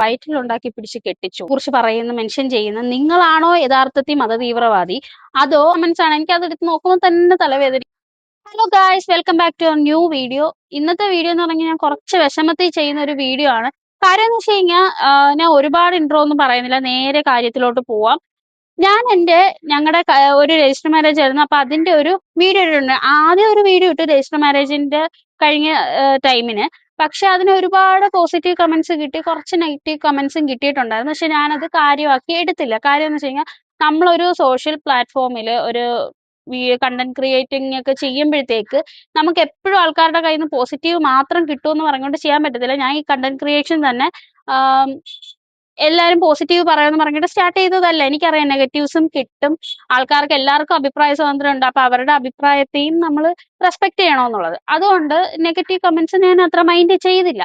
വയറ്റിലുണ്ടാക്കി പിടിച്ച് കെട്ടിച്ചു കുറിച്ച് പറയുന്ന മെൻഷൻ ചെയ്യുന്ന നിങ്ങളാണോ യഥാർത്ഥത്തിൽ മതതീവ്രവാദി അതോ കമന്റ്സ് ആണ്. എനിക്ക് അതെടുത്ത് നോക്കുമ്പോൾ തന്നെ തലവേദന. Hello guys, welcome back to new video. ഇന്നത്തെ വീഡിയോ എന്ന് പറഞ്ഞാൽ ഞാൻ കുറച്ച് വിഷമത്തിൽ ചെയ്യുന്ന ഒരു വീഡിയോ ആണ്. കാര്യം എന്ന് വെച്ച് കഴിഞ്ഞാൽ ഞാൻ ഒരുപാട് ഇൻട്രോ ഒന്നും പറയുന്നില്ല, നേരെ കാര്യത്തിലോട്ട് പോവാം. ഞാൻ ഞങ്ങളുടെ ഒരു രജിസ്റ്റർ മാരേജ് ആയിരുന്നു. അപ്പൊ അതിന്റെ ഒരു വീഡിയോ ഇട്ടിട്ടുണ്ട്. ആദ്യം ഒരു വീഡിയോ ഇട്ടു രജിസ്റ്റർ മാരേജിന്റെ കഴിഞ്ഞ ടൈമിന്. പക്ഷെ അതിന് ഒരുപാട് പോസിറ്റീവ് കമന്റ്സ് കിട്ടി, കുറച്ച് നെഗറ്റീവ് കമന്റ്സും കിട്ടിയിട്ടുണ്ടായിരുന്നു. പക്ഷെ ഞാനത് കാര്യമാക്കി എടുത്തില്ല. കാര്യം എന്ന് വെച്ച് കഴിഞ്ഞാൽ നമ്മളൊരു സോഷ്യൽ പ്ലാറ്റ്ഫോമിൽ ഒരു കണ്ടന്റ് ക്രിയേറ്റിംഗ് ഒക്കെ ചെയ്യുമ്പോഴത്തേക്ക് നമുക്ക് എപ്പോഴും ആൾക്കാരുടെ കയ്യിൽ നിന്ന് പോസിറ്റീവ് മാത്രം കിട്ടുമെന്ന് പറഞ്ഞുകൊണ്ട് ചെയ്യാൻ പറ്റത്തില്ല. ഞാൻ ഈ കണ്ടന്റ് ക്രിയേഷൻ തന്നെ എല്ലാരും പോസിറ്റീവ് പറയാമെന്ന് പറഞ്ഞിട്ട് സ്റ്റാർട്ട് ചെയ്തതല്ല. എനിക്കറിയാം നെഗറ്റീവ്സും കിട്ടും. ആൾക്കാർക്ക് എല്ലാവർക്കും അഭിപ്രായ സ്വാതന്ത്ര്യം ഉണ്ട്. അപ്പൊ അവരുടെ അഭിപ്രായത്തെയും നമ്മൾ റെസ്പെക്ട് ചെയ്യണമെന്നുള്ളത്. അതുകൊണ്ട് നെഗറ്റീവ് കമന്റ്സ് ഞാൻ അത്ര മൈൻഡ് ചെയ്തില്ല.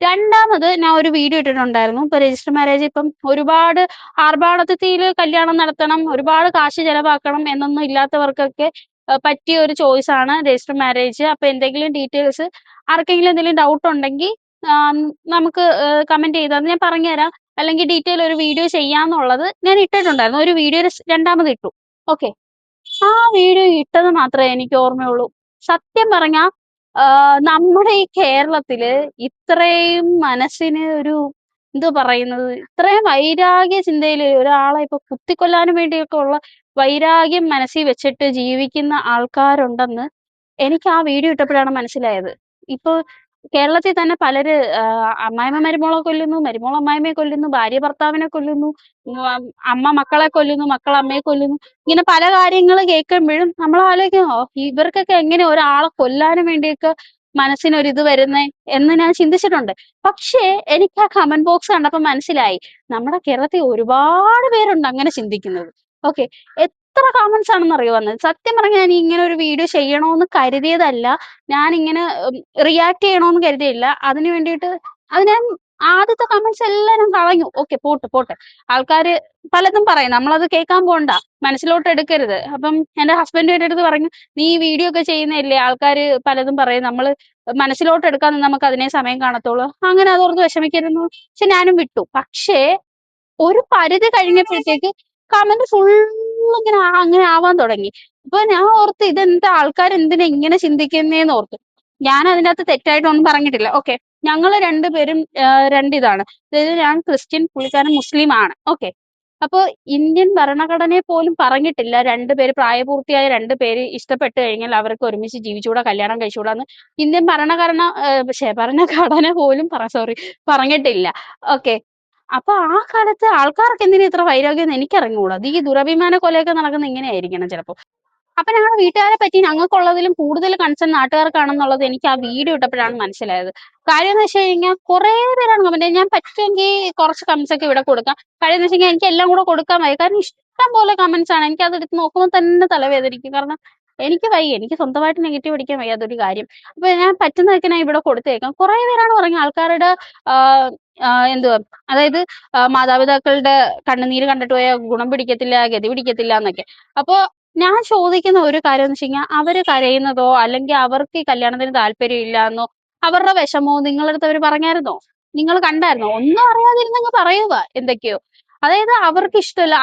രണ്ടാമത് ഞാൻ ഒരു വീഡിയോ ഇട്ടിട്ടുണ്ടായിരുന്നു. ഇപ്പൊ രജിസ്റ്റർ മാരേജ് ഇപ്പം ഒരുപാട് ആർഭാടത്തിൽ കല്യാണം നടത്തണം, ഒരുപാട് കാശ് ചെലവാക്കണം എന്നൊന്നും ഇല്ലാത്തവർക്കൊക്കെ പറ്റിയ ഒരു ചോയ്സ് ആണ് രജിസ്റ്റർ മാരേജ്. അപ്പൊ എന്തെങ്കിലും ഡീറ്റെയിൽസ് ആർക്കെങ്കിലും എന്തെങ്കിലും ഡൗട്ട് ഉണ്ടെങ്കിൽ നമുക്ക് കമന്റ് ചെയ്താൽ ഞാൻ പറഞ്ഞുതരാം, അല്ലെങ്കിൽ ഡീറ്റെയിൽ ഒരു വീഡിയോ ചെയ്യാന്നുള്ളത് ഞാൻ ഇട്ടിട്ടുണ്ടായിരുന്നു. ഒരു വീഡിയോ രണ്ടാമത് ഇട്ടു. ഓക്കെ, ആ വീഡിയോ ഇട്ടത് മാത്രമേ എനിക്ക് ഓർമ്മയുള്ളൂ. സത്യം പറഞ്ഞ നമ്മുടെ ഈ കേരളത്തില് ഇത്രയും മനസ്സിന് ഒരു എന്തോ പറയുന്നത്, ഇത്രയും വൈരാഗ്യ ചിന്തയില് ഒരാളെ ഇപ്പൊ കുത്തിക്കൊല്ലാനും വേണ്ടിയൊക്കെ ഉള്ള വൈരാഗ്യം മനസ്സിൽ വെച്ചിട്ട് ജീവിക്കുന്ന ആൾക്കാരുണ്ടെന്ന് എനിക്ക് ആ വീഡിയോ ഇട്ടപ്പോഴാണ് മനസ്സിലായത്. ഇപ്പൊ കേരളത്തിൽ തന്നെ പലര് അമ്മായിമ്മ മരുമോളെ കൊല്ലുന്നു, മരുമോൾ അമ്മായിമ്മയെ കൊല്ലുന്നു, ഭാര്യ ഭർത്താവിനെ കൊല്ലുന്നു, അമ്മ മക്കളെ കൊല്ലുന്നു, മക്കൾ അമ്മയെ കൊല്ലുന്നു. ഇങ്ങനെ പല കാര്യങ്ങൾ കേൾക്കുമ്പോഴും നമ്മൾ ആലോചിക്കുന്നു, ഇവർക്കൊക്കെ എങ്ങനെ ഒരാളെ കൊല്ലാനും വേണ്ടിയൊക്കെ മനസ്സിനൊരിത് വരുന്നേ എന്ന് ഞാൻ ചിന്തിച്ചിട്ടുണ്ട്. പക്ഷേ എനിക്ക് ആ കമന്റ് ബോക്സ് കണ്ടപ്പോൾ മനസ്സിലായി, നമ്മുടെ കേരളത്തിൽ ഒരുപാട് പേരുണ്ട് അങ്ങനെ ചിന്തിക്കുന്നത്. ഓക്കെ, എത്ര കമന്റ്സ് ആണെന്ന് അറിയോ വന്നത്? സത്യം പറഞ്ഞാൽ ഞാൻ ഇങ്ങനെ ഒരു വീഡിയോ ചെയ്യണമെന്ന് കരുതിയതല്ല. ഞാൻ ഇങ്ങനെ റിയാക്ട് ചെയ്യണമെന്ന് കരുതിയില്ല. അതിന് വേണ്ടിയിട്ട് അത് ഞാൻ ആദ്യത്തെ കമന്റ്സ് എല്ലാം ഞാൻ കളഞ്ഞു. ഓക്കെ, പോട്ടെ പോട്ടെ, ആൾക്കാര് പലതും പറയും, നമ്മളത് കേൾക്കാൻ പോണ്ട, മനസ്സിലോട്ട് എടുക്കരുത്. അപ്പം എന്റെ ഹസ്ബൻഡ് എൻ്റെ അടുത്ത് പറഞ്ഞു, നീ വീഡിയോ ഒക്കെ ചെയ്യുന്നതല്ലേ, ആൾക്കാര് പലതും പറയും, നമ്മള് മനസ്സിലോട്ട് എടുക്കാൻ നമുക്ക് അതിനെ സമയം കാണത്തുള്ളൂ, അങ്ങനെ അതോർത്ത് വിഷമിക്കരുന്നു. പക്ഷെ ഞാനും വിട്ടു. പക്ഷേ ഒരു പരിധി കഴിഞ്ഞപ്പോഴത്തേക്ക് കമന്റ് ഫുള്ള് ഇങ്ങനെ അങ്ങനെ ആവാൻ തുടങ്ങി. അപ്പൊ ഞാൻ ഓർത്ത്, ഇതെന്താ ആൾക്കാർ എന്തിനാ ഇങ്ങനെ ചിന്തിക്കുന്നേന്ന് ഓർത്തു. ഞാൻ അതിൻ്റെ അകത്ത് തെറ്റായിട്ടൊന്നും പറഞ്ഞിട്ടില്ല. ഓക്കെ, ഞങ്ങള് രണ്ടുപേരും രണ്ടിതാണ്. അതായത് ഞാൻ ക്രിസ്ത്യൻ, പുള്ളിക്കാരൻ മുസ്ലിം ആണ്. ഓക്കെ, അപ്പൊ ഇന്ത്യൻ ഭരണഘടനയെ പോലും പറഞ്ഞിട്ടില്ല രണ്ടുപേര്, പ്രായപൂർത്തിയായ രണ്ടുപേര് ഇഷ്ടപ്പെട്ട് കഴിഞ്ഞാൽ അവർക്ക് ഒരുമിച്ച് ജീവിച്ചുകൂടാ, കല്യാണം കഴിച്ചുകൂടാന്ന് ഇന്ത്യൻ ഭരണഘടന പോലും പറഞ്ഞിട്ടില്ല. ഓക്കെ, അപ്പൊ ആ കാലത്ത് ആൾക്കാർക്ക് എന്തിനാ ഇത്ര വൈരാഗ്യം എന്ന് എനിക്കറിഞ്ഞുകൂടാ. അത് ഈ ദുരഭിമാന കൊലയൊക്കെ നടക്കുന്ന ഇങ്ങനെയായിരിക്കണം ചിലപ്പോ. അപ്പൊ ഞങ്ങളുടെ വീട്ടുകാരെ പറ്റി ഞങ്ങൾക്കുള്ളതിലും കൂടുതൽ കൺസേൺ നാട്ടുകാർക്കാണെന്നുള്ളത് എനിക്ക് ആ വീഡിയോ ഇട്ടപ്പോഴാണ് മനസ്സിലായത്. കാര്യം എന്ന് വെച്ച് കഴിഞ്ഞാൽ കുറെ പേരാണ് കമന്റ്. ഞാൻ പറ്റുമെങ്കിൽ കുറച്ച് കമന്റ്സ് ഒക്കെ ഇവിടെ കൊടുക്കാം. കാര്യം എന്ന് വെച്ച് കഴിഞ്ഞാൽ എനിക്ക് എല്ലാം കൂടെ കൊടുക്കാൻ വയ്യ. കാരണം ഇഷ്ടം പോലെ കമന്റ്സ് ആണ്. എനിക്ക് അത് എടുത്ത് നോക്കുമ്പോൾ തന്നെ തലവേദനിക്കും. കാരണം എനിക്ക് വയ്യ, എനിക്ക് സ്വന്തമായിട്ട് നെഗറ്റീവ് അടിക്കാൻ വയ്യ, അതൊരു കാര്യം. അപ്പൊ ഞാൻ പറ്റുന്നതൊക്കെ ഞാൻ ഇവിടെ കൊടുത്തേക്കാം. കുറെ പേരാണ് പറഞ്ഞ ആൾക്കാരുടെ എന്തുവാ, അതായത് മാതാപിതാക്കളുടെ കണ്ണുനീര് കണ്ടിട്ട് പോയാൽ ഗുണം പിടിക്കത്തില്ല, ഗതി പിടിക്കത്തില്ല എന്നൊക്കെ. അപ്പൊ ഞാൻ ചോദിക്കുന്ന ഒരു കാര്യം എന്ന് വെച്ച് കഴിഞ്ഞാൽ, അവര് കരയുന്നതോ അല്ലെങ്കിൽ അവർക്ക് ഈ കല്യാണത്തിന് താല്പര്യം ഇല്ലാന്നോ അവരുടെ വിഷമോ നിങ്ങളുടെ അടുത്ത് അവർ പറഞ്ഞായിരുന്നോ? നിങ്ങൾ കണ്ടായിരുന്നോ? ഒന്നും അറിയാതിരുന്നങ്ങ് പറയുക എന്തൊക്കെയോ. അതായത് അവർക്ക് ഇഷ്ടമല്ല,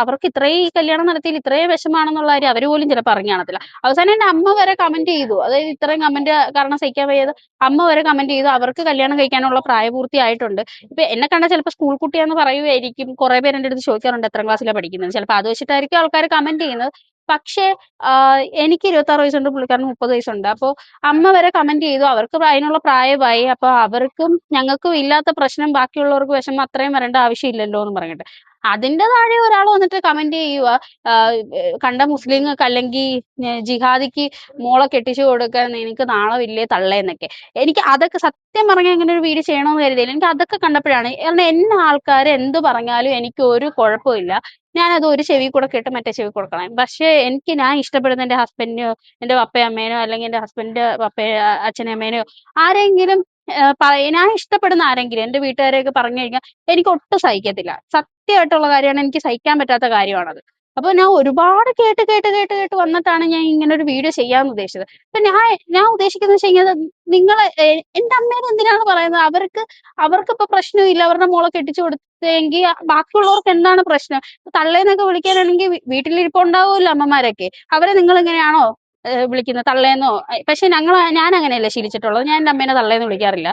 അവർക്ക് ഇത്രയും ഈ കല്യാണം നടത്തിയിൽ ഇത്രയും വിഷമാണെന്നുള്ള കാര്യം അവര് പോലും ചിലപ്പോൾ അറിഞ്ഞു കാണത്തില്ല. അവസാനം എന്റെ അമ്മ വരെ കമന്റ് ചെയ്തു. അതായത് ഇത്രയും കമന്റ് കാരണം സഹിക്കാൻ വയ്യത് അമ്മ വരെ കമന്റ് ചെയ്തു, അവർക്ക് കല്യാണം കഴിക്കാനുള്ള പ്രായപൂർത്തി ആയിട്ടുണ്ട്. ഇപ്പൊ എന്നെ കണ്ടാൽ ചിലപ്പോൾ സ്കൂൾ കുട്ടിയാന്ന് പറയുമായിരിക്കും. കുറെ പേര് എൻ്റെ അടുത്ത് ചോദിക്കാറുണ്ട് എത്രാം ക്ലാസ്സിലാണ് പഠിക്കുന്നത്. ചിലപ്പോൾ അത് വെച്ചിട്ടായിരിക്കും ആൾക്കാർ കമന്റ് ചെയ്യുന്നത്. പക്ഷേ എനിക്ക് 26 വയസ്സുണ്ട്, പുള്ളിക്കാരന് 30 വയസ്സുണ്ട്. അപ്പൊ അമ്മ വരെ കമന്റ് ചെയ്തു, അവർക്ക് അതിനുള്ള പ്രായമായി, അപ്പൊ അവർക്കും ഞങ്ങൾക്കും ഇല്ലാത്ത പ്രശ്നം ബാക്കിയുള്ളവർക്ക് വിഷമം അത്രയും വരേണ്ട ആവശ്യമില്ലല്ലോ എന്ന് പറഞ്ഞിട്ട്. അതിന്റെ താഴെ ഒരാൾ വന്നിട്ട് കമന്റ് ചെയ്യുക, കണ്ട മുസ്ലിങ്ങൾക്ക് അല്ലെങ്കിൽ ജിഹാദിക്ക് മോളെ കെട്ടിച്ചു കൊടുക്കാൻ നിനക്ക് നാണമില്ലേ തള്ളേന്നൊക്കെ. എനിക്ക് അതൊക്കെ സത്യം പറഞ്ഞാൽ ഇങ്ങനെ ഒരു വീഡിയോ ചെയ്യണമെന്ന് കരുതിയില്ല. എനിക്ക് അതൊക്കെ കണ്ടപ്പോഴാണ്, കാരണം എന്നെ ആൾക്കാർ എന്ത് പറഞ്ഞാലും എനിക്ക് ഒരു കുഴപ്പമില്ല, ഞാനത് ഒരു ചെവി കൂടെ കേട്ട് മറ്റേ ചെവി കൊടുക്കണം. പക്ഷെ ഞാൻ ഇഷ്ടപ്പെടുന്ന എന്റെ ഹസ്ബൻഡിനോ എന്റെ പപ്പയോ അമ്മേനോ അല്ലെങ്കിൽ എന്റെ ഹസ്ബൻഡിന്റെ പപ്പയോ അച്ഛനോ അമ്മേനോ ആരെങ്കിലും ഞാൻ ഇഷ്ടപ്പെടുന്ന ആരെങ്കിലും എന്റെ വീട്ടുകാരെയൊക്കെ പറഞ്ഞു കഴിഞ്ഞാൽ എനിക്ക് ഒട്ടും സഹിക്കത്തില്ല. സത്യമായിട്ടുള്ള കാര്യമാണ്, എനിക്ക് സഹിക്കാൻ പറ്റാത്ത കാര്യമാണത്. അപ്പൊ ഞാൻ ഒരുപാട് കേട്ട് കേട്ട് കേട്ട് കേട്ട് വന്നിട്ടാണ് ഞാൻ ഇങ്ങനെ ഒരു വീഡിയോ ചെയ്യാന്ന് ഉദ്ദേശിച്ചത്. അപ്പൊ ഞാൻ ഉദ്ദേശിക്കുന്നത് വെച്ച് കഴിഞ്ഞാൽ നിങ്ങളെ എന്റെ അമ്മേനെ എന്തിനാണ് പറയുന്നത്? അവർക്കിപ്പോ പ്രശ്നമില്ല, അവരുടെ മോളെ കെട്ടിച്ചു കൊടുത്തെങ്കിൽ ബാക്കിയുള്ളവർക്ക് എന്താണ് പ്രശ്നം? തള്ളേന്നൊക്കെ വിളിക്കാനാണെങ്കിൽ വീട്ടിലിരിപ്പുണ്ടാവുമല്ലോ അമ്മമാരൊക്കെ. അവരെ നിങ്ങൾ ഇങ്ങനെയാണോ വിളിക്കുന്നത് തള്ളേന്നോ? പക്ഷെ ഞാൻ അങ്ങനെയല്ല ശീലിച്ചിട്ടുള്ളത്. ഞാൻ എന്റെ അമ്മേനെ തള്ളേന്ന് വിളിക്കാറില്ല.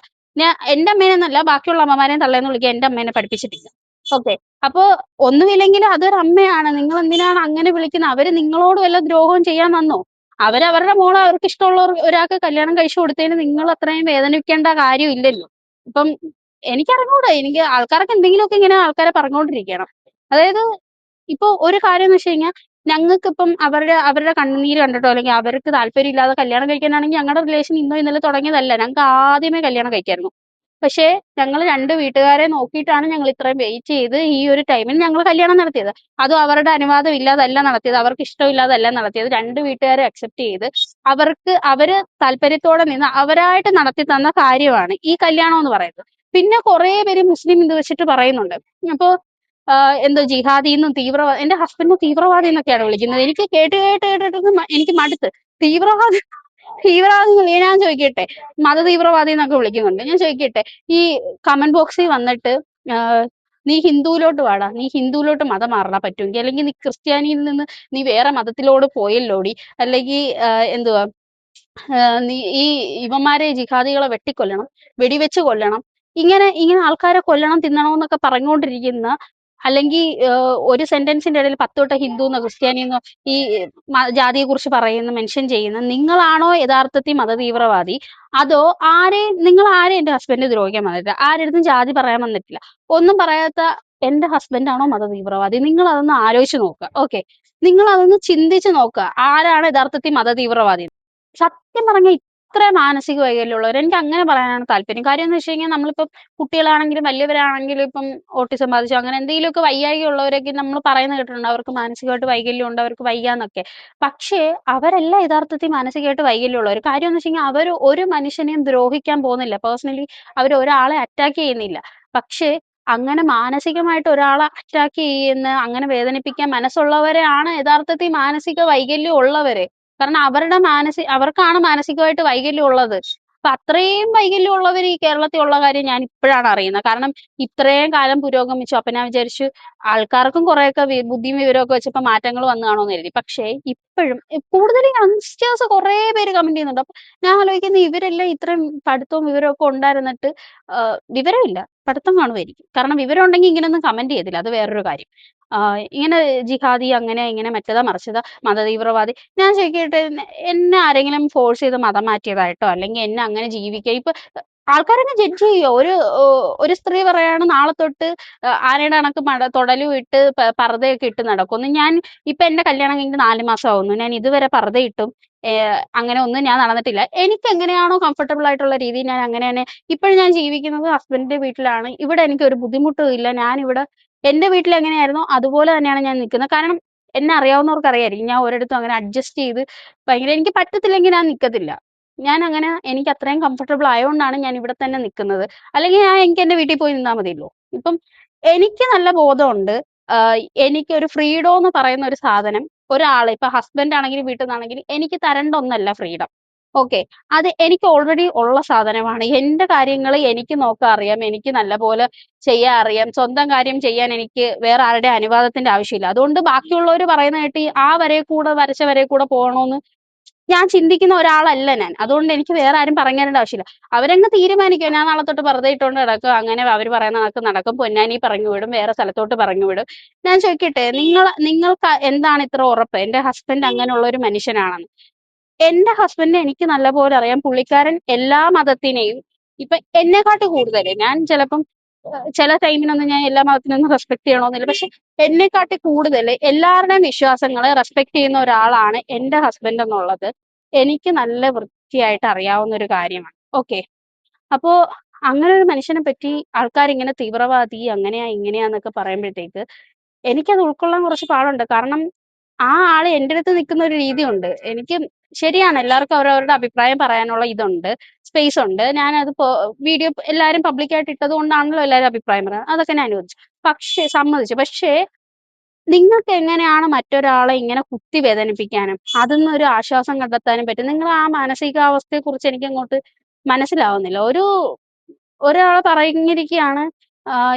എന്റെ അമ്മേനെന്നല്ല, ബാക്കിയുള്ള അമ്മമാരെയും തള്ളേന്ന് വിളിക്കാൻ എന്റെ അമ്മേനെ പഠിപ്പിച്ചിട്ടില്ല. ഓക്കെ. അപ്പൊ ഒന്നുമില്ലെങ്കിൽ അതൊരു അമ്മയാണ്. നിങ്ങൾ എന്തിനാണ് അങ്ങനെ വിളിക്കുന്നത്? അവര് നിങ്ങളോട് വല്ല ദ്രോഹവും ചെയ്യാൻ വന്നോ? അവരവരുടെ മോളെ അവർക്ക് ഇഷ്ടമുള്ള ഒരാൾക്ക് കല്യാണം കഴിച്ചു കൊടുത്തതിന് നിങ്ങൾ അത്രയും വേദനിക്കേണ്ട കാര്യമില്ലല്ലോ. ഇപ്പം എനിക്കറിഞ്ഞൂടാ, എനിക്ക് ആൾക്കാർക്ക് എന്തെങ്കിലുമൊക്കെ ഇങ്ങനെ ആൾക്കാരെ പറഞ്ഞുകൊണ്ടിരിക്കണം. അതായത് ഇപ്പൊ ഒരു കാര്യം എന്ന് വെച്ച് കഴിഞ്ഞാൽ, ഞങ്ങൾക്കിപ്പം അവരുടെ കണ്ണുനീര് കണ്ടിട്ടോ അല്ലെങ്കിൽ അവർക്ക് താല്പര്യമില്ലാതെ കല്യാണം കഴിക്കാനാണെങ്കിൽ ഞങ്ങളുടെ റിലേഷൻ ഇന്നോ ഇന്നലെ തുടങ്ങിയതല്ല. ഞങ്ങൾക്ക് ആദ്യമേ കല്യാണം കഴിക്കായിരുന്നു. പക്ഷേ ഞങ്ങൾ 2 വീട്ടുകാരെ നോക്കിയിട്ടാണ് ഞങ്ങൾ ഇത്രയും വെയിറ്റ് ചെയ്ത് ഈ ഒരു ടൈമിൽ ഞങ്ങൾ കല്യാണം നടത്തിയത്. അതും അവരുടെ അനുവാദം ഇല്ലാതല്ല നടത്തിയത്. അവർക്ക് ഇഷ്ടമില്ലാതല്ല നടത്തിയത്. 2 വീട്ടുകാരെ അക്സെപ്റ്റ് ചെയ്ത് അവര് താല്പര്യത്തോടെ നിന്ന് അവരായിട്ട് നടത്തി തന്ന കാര്യമാണ് ഈ കല്യാണം എന്ന് പറയുന്നത്. പിന്നെ കുറേ പേര് മുസ്ലിം ഇത് വെച്ചിട്ട് പറയുന്നുണ്ട്. അപ്പൊ എന്തോ ജിഹാദിന്നും എന്റെ ഹസ്ബൻഡ് തീവ്രവാദി എന്നൊക്കെയാണ് വിളിക്കുന്നത്. എനിക്ക് കേട്ട് കേട്ട് കേട്ടിട്ട് എനിക്ക് മടുത്ത്. തീവ്രവാദി തീവ്രവാദി ഞാൻ ചോദിക്കട്ടെ, മത തീവ്രവാദി എന്നൊക്കെ വിളിക്കുന്നുണ്ട്. ഞാൻ ചോദിക്കട്ടെ, ഈ കമന്റ് ബോക്സിൽ വന്നിട്ട് നീ ഹിന്ദുവിലോട്ട് വാടാ, നീ ഹിന്ദുവിലോട്ട് മതം മാറാൻ പറ്റുമെങ്കിൽ, അല്ലെങ്കിൽ നീ ക്രിസ്ത്യാനിയിൽ നിന്ന് നീ വേറെ മതത്തിലോട് പോയല്ലോടി, അല്ലെങ്കിൽ എന്തുവാ നീ ഇവന്മാരെ ജിഹാദികളെ വെട്ടിക്കൊല്ലണം, വെടിവെച്ച് കൊല്ലണം, ഇങ്ങനെ ഇങ്ങനെ ആൾക്കാരെ കൊല്ലണം തിന്നണമെന്നൊക്കെ പറഞ്ഞുകൊണ്ടിരിക്കുന്ന, അല്ലെങ്കിൽ ഒരു സെന്റൻസിന്റെ ഇടയിൽ 10 വട്ടം ഹിന്ദുന്നോ ക്രിസ്ത്യാനിന്നോ ഈ ജാതിയെ കുറിച്ച് പറയുന്ന മെൻഷൻ ചെയ്യുന്ന നിങ്ങളാണോ യഥാർത്ഥത്തിൽ മതതീവ്രവാദി? അതോ നിങ്ങൾ ആരെയും എന്റെ ഹസ്ബൻഡ് ദ്രോഹിക്കാൻ വന്നിട്ടില്ല, ആരെടുത്തും ജാതി പറയാൻ വന്നിട്ടില്ല, ഒന്നും പറയാത്ത എന്റെ ഹസ്ബൻഡ് ആണോ മതതീവ്രവാദി? നിങ്ങൾ അതൊന്ന് ആലോചിച്ച് നോക്കുക. ഓക്കെ, നിങ്ങൾ അതൊന്ന് ചിന്തിച്ച് നോക്കുക, ആരാണ് യഥാർത്ഥത്തിൽ മതതീവ്രവാദി? സത്യം പറഞ്ഞാൽ ഇത്ര മാനസിക വൈകല്യമുള്ളവർ, എനിക്ക് അങ്ങനെ പറയാനാണ് താല്പര്യം. കാര്യം എന്ന് വെച്ച് കഴിഞ്ഞാൽ, നമ്മളിപ്പം കുട്ടികളാണെങ്കിലും വലിയവരാണെങ്കിലും ഇപ്പം ഓട്ടിസം ബാധിച്ചോ അങ്ങനെ എന്തെങ്കിലുമൊക്കെ വൈകായിക ഉള്ളവരൊക്കെ നമ്മൾ പറയുന്നത് കേട്ടിട്ടുണ്ട്, അവർക്ക് മാനസികമായിട്ട് വൈകല്യം ഉണ്ട്, അവർക്ക് വയ്യാന്നൊക്കെ. പക്ഷേ അവരല്ല യഥാർത്ഥത്തിൽ മാനസികമായിട്ട് വൈകല്യമുള്ളവർ. കാര്യം എന്ന് വെച്ച് കഴിഞ്ഞാൽ അവർ ഒരു മനുഷ്യനെയും ദ്രോഹിക്കാൻ പോകുന്നില്ല, പേഴ്സണലി അവർ ഒരാളെ അറ്റാക്ക് ചെയ്യുന്നില്ല. പക്ഷേ അങ്ങനെ മാനസികമായിട്ട് ഒരാളെ അറ്റാക്ക് ചെയ്യുന്ന, അങ്ങനെ വേദനിപ്പിക്കാൻ മനസ്സുള്ളവരെയാണ് യഥാർത്ഥത്തിൽ മാനസിക വൈകല്യം ഉള്ളവര്. കാരണം അവർക്കാണ് മാനസികമായിട്ട് വൈകല്യം ഉള്ളത്. അപ്പൊ അത്രയും വൈകല്യം ഉള്ളവർ ഈ കേരളത്തിൽ ഉള്ള കാര്യം ഞാൻ ഇപ്പോഴാണ് അറിയുന്നത്. കാരണം ഇത്രയും കാലം പുരോഗമിച്ചു. അപ്പൊ ഞാൻ വിചാരിച്ചു ആൾക്കാർക്കും കുറെയൊക്കെ ബുദ്ധിയും വിവരമൊക്കെ വെച്ചപ്പോ മാറ്റങ്ങൾ വന്നു കാണുമെന്ന് കരുതി. പക്ഷേ ഇപ്പോഴും കൂടുതൽ യങ്സ്റ്റേഴ്സ് കുറെ പേര് കമന്റ് ചെയ്യുന്നുണ്ട്. അപ്പൊ ഞാൻ ആലോചിക്കുന്നത്, ഇവരെല്ലാം ഇത്രയും പഠിത്തവും വിവരവും ഒക്കെ ഉണ്ടായിരുന്നിട്ട് വിവരമില്ല, പഠിത്തം കാണുമായിരിക്കും. കാരണം വിവരം ഉണ്ടെങ്കിൽ ഇങ്ങനെയൊന്നും കമന്റ് ചെയ്തില്ല, അത് വേറൊരു കാര്യം. ഇങ്ങനെ ജിഹാദി അങ്ങനെ ഇങ്ങനെ മറ്റേതാ മറിച്ചതാ മതതീവ്രവാദി. ഞാൻ ചോദിക്കട്ടെ, എന്നെ ആരെങ്കിലും ഫോഴ്സ് ചെയ്ത് മതം മാറ്റിയതായിട്ടോ അല്ലെങ്കിൽ എന്നെ അങ്ങനെ ജീവിക്കുക ഇപ്പൊ ആൾക്കാരൊക്കെ ജഡ്ജ് ചെയ്യോ? ഒരു സ്ത്രീ പറയാണ് നാളെ തൊട്ട് ആനയുടെ കണക്ക് തൊടലും ഇട്ട് പർദ്ദയൊക്കെ ഇട്ട് നടക്കുന്നു. ഞാൻ ഇപ്പൊ എന്റെ കല്യാണം കഴിഞ്ഞിട്ട് 4 മാസം ആവുന്നു. ഞാൻ ഇതുവരെ പർദ്ദയിട്ടും അങ്ങനെ ഒന്നും ഞാൻ നടന്നിട്ടില്ല. എനിക്ക് എങ്ങനെയാണോ കംഫർട്ടബിൾ ആയിട്ടുള്ള രീതിയിൽ ഞാൻ അങ്ങനെ തന്നെ ഇപ്പോഴും ഞാൻ ജീവിക്കുന്നത് ഹസ്ബൻഡിന്റെ വീട്ടിലാണ്. ഇവിടെ എനിക്ക് ഒരു ബുദ്ധിമുട്ടും ഇല്ല. ഞാൻ ഇവിടെ എന്റെ വീട്ടിൽ എങ്ങനെയായിരുന്നോ അതുപോലെ തന്നെയാണ് ഞാൻ നിൽക്കുന്നത്. കാരണം എന്നെ അറിയാവുന്നവർക്ക് അറിയായിരിക്കും, ഞാൻ ഒരിടത്തും അങ്ങനെ അഡ്ജസ്റ്റ് ചെയ്ത് ഭയങ്കര എനിക്ക് പറ്റത്തില്ലെങ്കിൽ ഞാൻ നിൽക്കത്തില്ല. ഞാൻ അങ്ങനെ എനിക്ക് അത്രയും കംഫർട്ടബിൾ ആയതുകൊണ്ടാണ് ഞാൻ ഇവിടെ തന്നെ നിൽക്കുന്നത്. അല്ലെങ്കിൽ എനിക്ക് എന്റെ വീട്ടിൽ പോയി നിന്നാൽ മതിയല്ലോ. ഇപ്പം എനിക്ക് നല്ല ബോധമുണ്ട്. എനിക്ക് ഒരു ഫ്രീഡം എന്ന് പറയുന്ന ഒരു സാധനം ഒരാള് ഇപ്പൊ ഹസ്ബൻഡ് ആണെങ്കിലും വീട്ടിൽ നിന്നാണെങ്കിലും എനിക്ക് തരേണ്ട ഒന്നല്ല ഫ്രീഡം. ഓക്കെ, അത് എനിക്ക് ഓൾറെഡി ഉള്ള സാധനമാണ്. എന്റെ കാര്യങ്ങൾ എനിക്ക് നോക്കാൻ അറിയാം, എനിക്ക് നല്ലപോലെ ചെയ്യാൻ അറിയാം. സ്വന്തം കാര്യം ചെയ്യാൻ എനിക്ക് വേറെ ആരുടെ അനുവാദത്തിന്റെ ആവശ്യമില്ല. അതുകൊണ്ട് ബാക്കിയുള്ളവർ പറയുന്ന കേട്ട് ആ വരെ കൂടെ വരച്ച വരെ കൂടെ പോകണമെന്ന് ഞാൻ ചിന്തിക്കുന്ന ഒരാളല്ല ഞാൻ. അതുകൊണ്ട് എനിക്ക് വേറെ ആരും പറഞ്ഞു തരേണ്ട ആവശ്യമില്ല. അവരങ്ങ് തീരുമാനിക്കും, ഞാൻ നാളെ തൊട്ട് വെറുതെ ഇട്ടുകൊണ്ട് നടക്കും, അങ്ങനെ അവർ പറയുന്ന കണക്ക് നടക്കും, പൊന്നാനി പറഞ്ഞു വിടും, വേറെ സ്ഥലത്തോട്ട് പറഞ്ഞു വിടും. ഞാൻ ചോദിക്കട്ടെ, നിങ്ങൾക്ക് എന്താണ് ഇത്ര ഉറപ്പ് എന്റെ ഹസ്ബൻഡ് അങ്ങനെയുള്ള ഒരു മനുഷ്യനാണെന്ന്? എന്റെ ഹസ്ബൻഡിനെ എനിക്ക് നല്ലപോലെ അറിയാം. പുള്ളിക്കാരൻ എല്ലാ മതത്തിനെയും ഇപ്പൊ എന്നെക്കാട്ടി കൂടുതൽ, ഞാൻ ചിലപ്പം ചില ടൈമിനൊന്നും ഞാൻ എല്ലാ മതത്തിനൊന്നും റെസ്പെക്ട് ചെയ്യണമെന്നില്ല. പക്ഷെ എന്നെക്കാട്ടി കൂടുതൽ എല്ലാവരുടെയും വിശ്വാസങ്ങളെ റെസ്പെക്ട് ചെയ്യുന്ന ഒരാളാണ് എന്റെ ഹസ്ബൻഡ് എന്നുള്ളത് എനിക്ക് നല്ല വൃത്തിയായിട്ട് അറിയാവുന്ന ഒരു കാര്യമാണ്. ഓക്കെ, അപ്പോ അങ്ങനെ ഒരു മനുഷ്യനെ പറ്റി ആൾക്കാർ ഇങ്ങനെ തീവ്രവാദി അങ്ങനെയാ ഇങ്ങനെയാന്നൊക്കെ പറയുമ്പോഴത്തേക്ക് എനിക്കത് ഉൾക്കൊള്ളാൻ കുറച്ച് പാടുണ്ട്. കാരണം ആ ആള് എന്റെ അടുത്ത് നിൽക്കുന്ന ഒരു രീതിയുണ്ട്. എനിക്ക് ശരിയാണ്, എല്ലാവർക്കും അവരവരുടെ അഭിപ്രായം പറയാനുള്ള ഇതുണ്ട്, സ്പേസ് ഉണ്ട്. ഞാനത് വീഡിയോ എല്ലാവരും പബ്ലിക്കായിട്ട് ഇട്ടത് കൊണ്ടാണല്ലോ എല്ലാവരും അഭിപ്രായം പറയുന്നത്. അതൊക്കെ ഞാൻ അനുവദിച്ചു, സമ്മതിച്ചു. പക്ഷേ നിങ്ങൾക്ക് എങ്ങനെയാണ് മറ്റൊരാളെ ഇങ്ങനെ കുത്തി വേദനിപ്പിക്കാനും അതിന്ന് ഒരു ആശ്വാസം കണ്ടെത്താനും പറ്റും? നിങ്ങൾ ആ മാനസികാവസ്ഥയെ കുറിച്ച് എനിക്ക് അങ്ങോട്ട് മനസ്സിലാവുന്നില്ല. ഒരാള് പറഞ്ഞിരിക്കയാണ്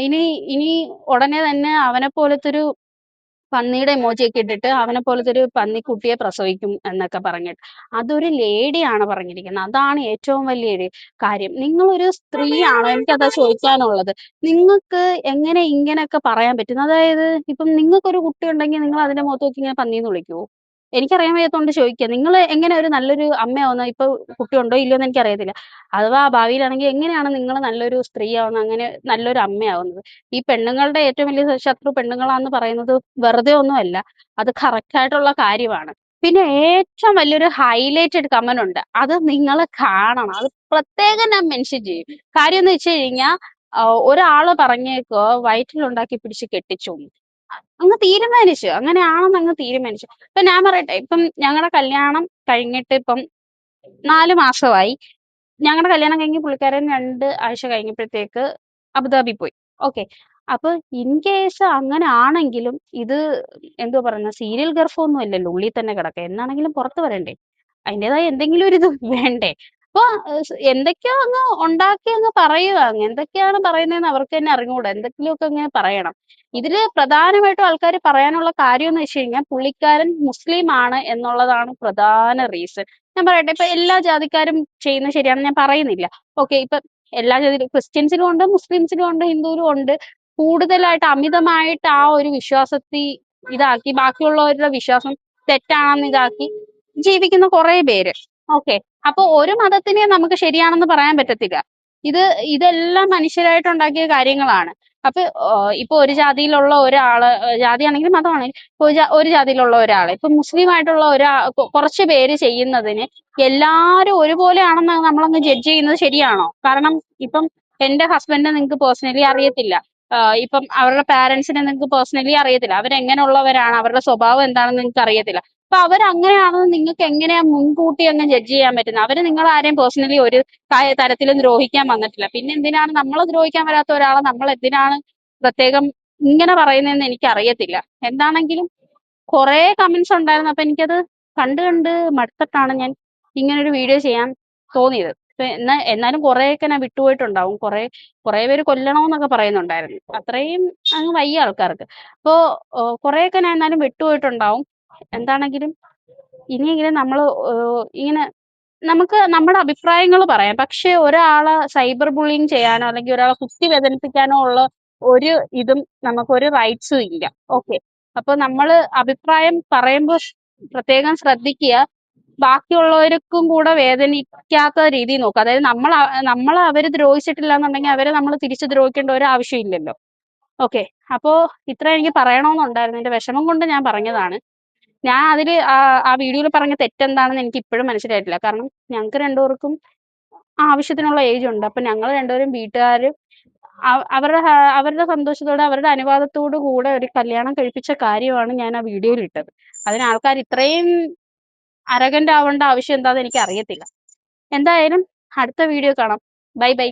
ഇനി ഇനി ഉടനെ തന്നെ അവനെ പോലത്തൊരു പന്നിയുടെ ഇമോജിയൊക്കെ ഇട്ടിട്ട് അവനെ പോലത്തെ ഒരു പന്നിക്കുട്ടിയെ പ്രസവിക്കും എന്നൊക്കെ പറഞ്ഞിട്ട്. അതൊരു ലേഡിയാണ് പറഞ്ഞിരിക്കുന്നത്. അതാണ് ഏറ്റവും വലിയൊരു കാര്യം. നിങ്ങളൊരു സ്ത്രീയാണ്. എനിക്കതാ ചോദിക്കാനുള്ളത്. നിങ്ങൾക്ക് എങ്ങനെ ഇങ്ങനെയൊക്കെ പറയാൻ പറ്റും? അതായത് ഇപ്പം നിങ്ങൾക്കൊരു കുട്ടി ഉണ്ടെങ്കിൽ നിങ്ങൾ അതിന്റെ മുഖത്ത് നോക്കി ഇങ്ങനെ പന്നീന്ന് വിളിക്കുവോ? എനിക്കറിയാൻ വയ്യാത്തോണ്ട് ചോദിക്കാ. നിങ്ങള് എങ്ങനെ ഒരു നല്ലൊരു അമ്മയാവുന്നത്? ഇപ്പൊ കുട്ടിയുണ്ടോ ഇല്ലയോ എന്ന് എനിക്കറിയത്തില്ല. അഥവാ ഭാവിയിലാണെങ്കിൽ എങ്ങനെയാണ് നിങ്ങള് നല്ലൊരു സ്ത്രീയാവുന്നത്? അങ്ങനെ നല്ലൊരു അമ്മയാവുന്നത്? ഈ പെണ്ണുങ്ങളുടെ ഏറ്റവും വലിയ ശത്രു പെണ്ണുങ്ങളാന്ന് പറയുന്നത് വെറുതെ ഒന്നുമല്ല. അത് കറക്റ്റ് ആയിട്ടുള്ള കാര്യമാണ്. പിന്നെ ഏറ്റവും വലിയൊരു ഹൈലൈറ്റഡ് കമന്റ് ഉണ്ട്. അത് നിങ്ങള് കാണണം. അത് പ്രത്യേകം ഞാൻ മെൻഷൻ ചെയ്യും. കാര്യം എന്ന് വെച്ച് കഴിഞ്ഞാൽ ഒരാള് പറഞ്ഞേക്കോ വയറ്റിലുണ്ടാക്കി പിടിച്ച് കെട്ടിച്ചൂന്ന്. അങ്ങ് തീരുമാനിച്ചു. അങ്ങനെയാണെന്ന് അങ്ങ് തീരുമാനിച്ചു. ഇപ്പൊ ഞാൻ പറയട്ടെ, ഇപ്പം ഞങ്ങളുടെ കല്യാണം കഴിഞ്ഞിട്ട് ഇപ്പം 4 മാസമായി. ഞങ്ങളുടെ കല്യാണം കഴിഞ്ഞ് പുള്ളിക്കാരൻ 2 ആഴ്ച കഴിഞ്ഞപ്പോഴത്തേക്ക് അബുദാബി പോയി. ഓക്കെ. അപ്പൊ ഇൻ കേസ് അങ്ങനെ ആണെങ്കിലും ഇത് എന്തുവാ പറയുന്നെ, സീരിയൽ ഗർഭമൊന്നും അല്ലല്ലോ. ഉള്ളിൽ തന്നെ കിടക്കുക. എന്നാണെങ്കിലും പുറത്ത് വരണ്ടേ? അതിന്റേതായ എന്തെങ്കിലും ഒരു ഇത് വേണ്ടേ? അപ്പൊ എന്തൊക്കെയോ അങ്ങ് ഉണ്ടാക്കി അങ്ങ് പറയുക. എന്തൊക്കെയാണ് പറയുന്നതെന്ന് അവർക്ക് തന്നെ അറിഞ്ഞുകൂടാ. എന്തെങ്കിലുമൊക്കെ ഇങ്ങനെ പറയണം. ഇതില് പ്രധാനമായിട്ടും ആൾക്കാര് പറയാനുള്ള കാര്യം എന്ന് വെച്ച് കഴിഞ്ഞാൽ പുള്ളിക്കാരൻ മുസ്ലിം ആണ് എന്നുള്ളതാണ് പ്രധാന റീസൺ. ഞാൻ പറയട്ടെ, ഇപ്പൊ എല്ലാ ജാതിക്കാരും ചെയ്യുന്നത് ശരിയാണെന്ന് ഞാൻ പറയുന്നില്ല. ഓക്കെ. ഇപ്പൊ എല്ലാ ജാതിയിലും ക്രിസ്ത്യൻസിലും ഉണ്ട്, മുസ്ലിംസിലും ഉണ്ട്, ഹിന്ദുവിലും ഉണ്ട്. കൂടുതലായിട്ട് അമിതമായിട്ട് ആ ഒരു വിശ്വാസത്തിൽ ഇതാക്കി ബാക്കിയുള്ളവരുടെ വിശ്വാസം തെറ്റാണെന്ന് ഇതാക്കി ജീവിക്കുന്ന കുറെ പേര്. ഓക്കെ. അപ്പൊ ഒരു മതത്തിനെ നമുക്ക് ശരിയാണെന്ന് പറയാൻ പറ്റത്തില്ല. ഇത് ഇതെല്ലാം മനുഷ്യരായിട്ട് ഉണ്ടാക്കിയ കാര്യങ്ങളാണ്. അപ്പൊ ഇപ്പൊ ഒരു ജാതിയിലുള്ള ഒരാള്, ജാതിയാണെങ്കിലും മതമാണെങ്കിലും, ഇപ്പൊ ഒരു ജാതിയിലുള്ള ഒരാള് ഇപ്പൊ മുസ്ലിം ആയിട്ടുള്ള കുറച്ച് പേര് ചെയ്യുന്നതിന് എല്ലാരും ഒരുപോലെയാണെന്ന് നമ്മളങ്ങ് ജഡ്ജ് ചെയ്യുന്നത് ശരിയാണോ? കാരണം ഇപ്പം എന്റെ ഹസ്ബൻഡിനെ നിങ്ങൾക്ക് പേഴ്സണലി അറിയത്തില്ല. ഇപ്പം അവരുടെ പാരന്റ്സിനെ നിങ്ങൾക്ക് പേഴ്സണലി അറിയത്തില്ല. അവരെങ്ങനെയുള്ളവരാണ്, അവരുടെ സ്വഭാവം എന്താണെന്ന് നിങ്ങൾക്ക് അറിയത്തില്ല. അപ്പൊ അവരങ്ങനെയാണെന്ന് നിങ്ങൾക്ക് എങ്ങനെയാ മുൻകൂട്ടി അങ്ങ് ജഡ്ജ് ചെയ്യാൻ പറ്റുന്നത്? അവര് നിങ്ങളെ ആരെയും പേഴ്സണലി ഒരു തരത്തിലും ദ്രോഹിക്കാൻ വന്നിട്ടില്ല. പിന്നെ എന്തിനാണ് നമ്മളെ ദ്രോഹിക്കാൻ വരാത്ത ഒരാളെ നമ്മൾ എന്തിനാണ് പ്രത്യേകം ഇങ്ങനെ പറയുന്നതെന്ന് എനിക്ക് അറിയത്തില്ല. എന്താണെങ്കിലും കുറെ കമന്റ്സ് ഉണ്ടായിരുന്നു. അപ്പൊ എനിക്കത് കണ്ട് കണ്ട് മടുത്തിട്ടാണ് ഞാൻ ഇങ്ങനെ ഒരു വീഡിയോ ചെയ്യാൻ തോന്നിയത്. എന്നാലും കുറെയൊക്കെ ഞാൻ വിട്ടുപോയിട്ടുണ്ടാവും. കുറെ പേര് കൊല്ലണമെന്നൊക്കെ പറയുന്നുണ്ടായിരുന്നു. അത്രയും അങ്ങ് വയ്യ ആൾക്കാർക്ക്. അപ്പോ കുറെയൊക്കെ ഞാൻ എന്നാലും വിട്ടുപോയിട്ടുണ്ടാവും. എന്താണെങ്കിലും ഇനിയെങ്കിലും നമ്മള് ഇങ്ങനെ നമുക്ക് നമ്മുടെ അഭിപ്രായങ്ങൾ പറയാം. പക്ഷെ ഒരാളെ സൈബർ ബുള്ളിങ് ചെയ്യാനോ അല്ലെങ്കിൽ ഒരാളെ കുത്തി വേദനിപ്പിക്കാനോ ഉള്ള ഒരു ഇതും നമുക്കൊരു റൈറ്റ്സും ഇല്ല. ഓക്കെ. അപ്പൊ നമ്മള് അഭിപ്രായം പറയുമ്പോൾ പ്രത്യേകം ശ്രദ്ധിക്കുക. ബാക്കിയുള്ളവർക്കും കൂടെ വേദനിക്കാത്ത രീതിയിൽ നോക്കുക. അതായത് നമ്മളെ അവര് ദ്രോഹിച്ചിട്ടില്ല എന്നുണ്ടെങ്കിൽ അവരെ നമ്മൾ തിരിച്ചു ദ്രോഹിക്കേണ്ട ഒരു ആവശ്യമില്ലല്ലോ. ഓക്കെ. അപ്പോ ഇത്ര എനിക്ക് പറയണമെന്നുണ്ടായിരുന്നു. എന്റെ വിഷമം കൊണ്ട് ഞാൻ പറഞ്ഞതാണ്. ഞാൻ അതില് ആ വീഡിയോയിൽ പറഞ്ഞ തെറ്റെന്താണെന്ന് എനിക്ക് ഇപ്പോഴും മനസ്സിലായിട്ടില്ല. കാരണം ഞങ്ങൾക്ക് രണ്ടുപേർക്കും ആവശ്യത്തിനുള്ള ഏജ് ഉണ്ട്. അപ്പൊ ഞങ്ങൾ രണ്ടുപേരും വീട്ടുകാര് അവരുടെ സന്തോഷത്തോടെ അവരുടെ അനുവാദത്തോടു കൂടെ ഒരു കല്യാണം കഴിപ്പിച്ച കാര്യമാണ് ഞാൻ ആ വീഡിയോയിൽ ഇട്ടത്. അതിന് ആൾക്കാർ ഇത്രയും അരഗന്റ് ആവേണ്ട ആവശ്യം എന്താന്ന് എനിക്ക് അറിയത്തില്ല. എന്തായാലും അടുത്ത വീഡിയോ കാണാം. Bye bye.